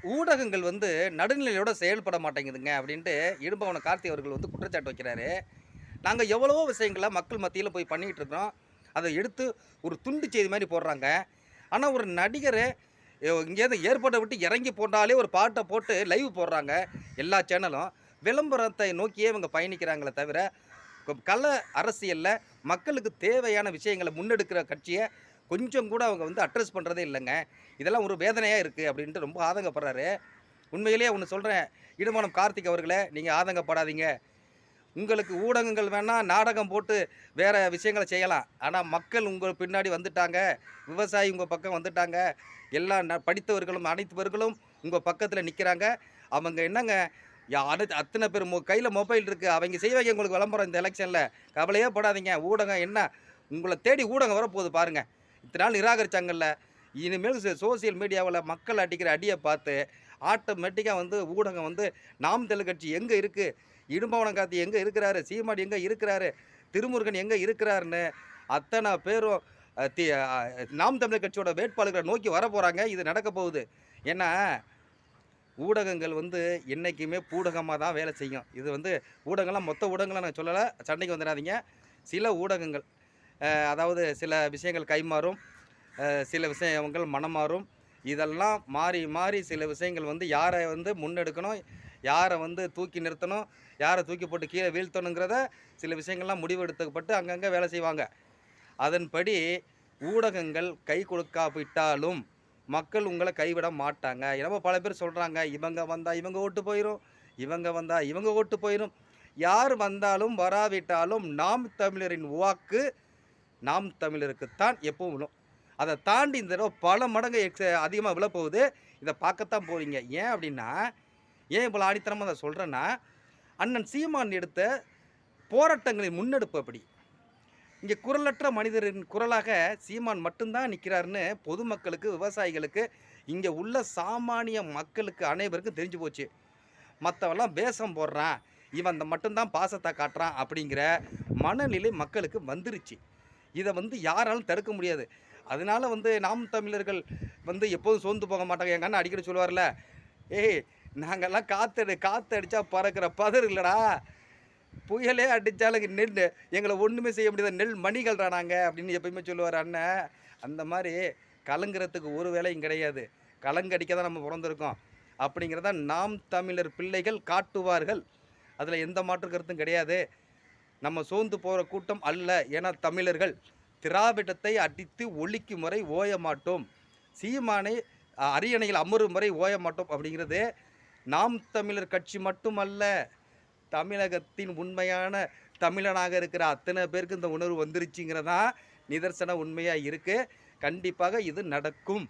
ஊடகங்கள் வந்து நடுநிலையோட செயல்பட மாட்டேங்குதுங்க அப்படின்ட்டு இடும்பவன கார்த்தி அவர்கள் வந்து குற்றச்சாட்டு வைக்கிறாரு. நாங்க எவ்வளவோ விஷயங்கள மக்கள் மத்தியில போய் பண்ணிட்டு இருக்கிறோம். அத எடுத்து ஒரு துண்டு செய்தி மாரி போடுறாங்க. ஆனா ஒரு நடிகர இங்கேருந்து ஏர்போர்ட்ட விட்டு இறங்கி போனாலே ஒரு பாட்ட போட்டு லைவ் போடுறாங்க. எல்லா சேனலும். விளம்பரத்தை நோக்கியே இவங்க பயணிக்கிறாங்களே தவிர, கள அரசியல்ல மக்களுக்கு தேவையான விஷயங்கள முன்னெடுக்கிற கட்சிய கொஞ்சம் கூட அவங்க வந்து அட்ரஸ் பண்றதே இல்லங்க. இதெல்லாம் ஒரு வேதனையா இருக்கு அப்டின்ட்டு ரொம்ப ஆதங்கப்படுறாரு. உண்மையிலேயே ஒண்ணு சொல்றேன். இடும்பனம் கார்த்திக் அவர்களே, நீங்க ஆதங்கப்படாதீங்க. உங்களுக்கு ஊடகங்கள் வேணா நாடகம் போட்டு வேற விஷயங்கள செய்யலாம். ஆனா மக்கள் உங்க பின்னாடி வந்துட்டாங்க. விவசாயி உங்க பக்கம் வந்துட்டாங்க. எல்லா படித்தவர்களும் அனைத்துவர்களும் உங்க பக்கத்துல நிக்கிறாங்க. அவங்க என்னங்க அத்தன பேர் கையில மொபைல் இருக்கு. அவங்க செய்வாங்க உங்களுக்கு விளம்பரம் இந்த எலக்ஷன்ல. கவலையே படாதீங்க. ஊடகம் என்ன உங்கள தேடி ஊடகம் வரப்போகுது பாருங்க. இத்தன நாள் நிராகரிச்சாங்கல்ல. இனிமேல் சோசியல் மீடியாவுல மக்கள் அடிக்கிற அடிய பார்த்து ஆட்டோமேட்டிக்கா வந்து ஊடகம் வந்து நாம் தமிழர் கட்சி எங்க இருக்கு? இடும்பவனம் கார்த்தி எங்க இருக்கிறாரு? சீமான் எங்க இருக்கிறாரு? திருமுருகன் எங்க இருக்கிறாருன்னு அத்தன பேரும் அ தி அ நாம் தமிழர் கட்சியோட வேட்பாளர்கள நோக்கி வரப்போறாங்க. இது நடக்க போகுது. ஏன்னா, ஊடகங்கள் வந்து என்னைக்குமே பூடகமா தான் வேலை செய்யும். இது வந்து ஊடகம்லாம் மொத்த ஊடகங்கள நான் சொல்லல. சண்டைக்கு வந்துடாதீங்க. சில ஊடகங்கள் அதாவது சில விஷயங்கள் கைமாறும். சில விஷயங்கள் மனம் மாறும். இதெல்லாம் மாறி, மாறி சில விஷயங்கள் வந்து யார வந்து முன்னெடுக்கணும், யார வந்து தூக்கி நிறுத்தணும், யார தூக்கி போட்டு கீழ வீழ்த்தணுங்கிறத சில விஷயங்கள்லாம் முடிவெடுக்கப்பட்டு அங்கங்க வேலை செய்வாங்க. அதன்படி ஊடகங்கள் கை கொடுக்காவிட்டாலும் மக்கள் உங்கள கைவிட மாட்டாங்க. என்னமோ பல பேர் சொல்றாங்க, இவங்க வந்தா இவங்க ஓட்டு போயிரும், இவங்க வந்தா இவங்க ஓட்டு போயிரும். யார் வந்தாலும் வராவிட்டாலும் நாம் தமிழரின் வாக்கு நாம் தமிழருக்குத்தான் எப்பவும் விழும். அத தாண்டி இந்த தடவ பல மடங்கு அதிகமா விழப்போகுது. இத பார்க்கத்தான் போறீங்க. ஏன் அப்டின்னா, ஏன் இவ்வளோ ஆணித்தனமா அத சொல்றேன்னா, அண்ணன் சீமான் எடுத்த போராட்டங்களின் முன்னெடுப்பு அப்படி. இங்க குரலற்ற மனிதரின் குரலாக சீமான் மட்டும் தான் நிக்கிறாருன்னு பொதுமக்களுக்கு, விவசாயிகளுக்கு, இங்க உள்ள சாமானிய மக்களுக்கு அனைவருக்கும் தெரிஞ்சு போச்சு. மத்தவன்லாம் வேஷம் போடுறான். இவன் மட்டும் தான் பாசத்த காட்டுறான் அப்படிங்கிற மனநிலை மக்களுக்கு வந்துருச்சு. இத வந்து யாராலும் தடுக்க முடியாது. அதனால வந்து நாம் தமிழர்கள் வந்து எப்போதும் சோர்ந்து போக மாட்டாங்க. எங்க அண்ணன் அடிக்கடி சொல்லுவார்ல, "ஏய் நாங்கலாம் காத்து அடிச்சா பறக்கிற பதர் இல்லடா. புயலே அடிச்சாலும் நெல்லு எங்கள ஒண்ணுமே செய்ய முடியாத நெல் மணிகள்டா நாங்க" அப்படின்னு எப்பயுமே சொல்லுவாரு அண்ணன். அந்த மாரி கலங்குறதுக்கு ஒரு வேலையும் கிடையாது. கலங்கடிக்க தான் நம்ம பொறந்திருக்கோம். அப்படிங்கிறத நாம் தமிழர் பிள்ளைகள் காட்டுவார்கள். அதுல எந்த மாற்று கருத்தும் கிடையாது. நம்ம சோர்ந்து போற கூட்டம் அல்ல. ஏன்னா தமிழர்கள் திராவிடத்தை அடித்து ஒழிக்கும் வரை ஓய மாட்டோம். சீமானை அரியணையில் அமரும் வரை ஓய மாட்டோம் அப்படிங்கிறது நாம் தமிழர் கட்சி மட்டுமல்ல. தமிழகத்தின் உண்மையான தமிழனாக இருக்கிற அத்தனை பேருக்கு இந்த உணர்வு வந்துருச்சுங்கிறதான் நிதர்சன உண்மையா இருக்கு. கண்டிப்பாக இது நடக்கும்.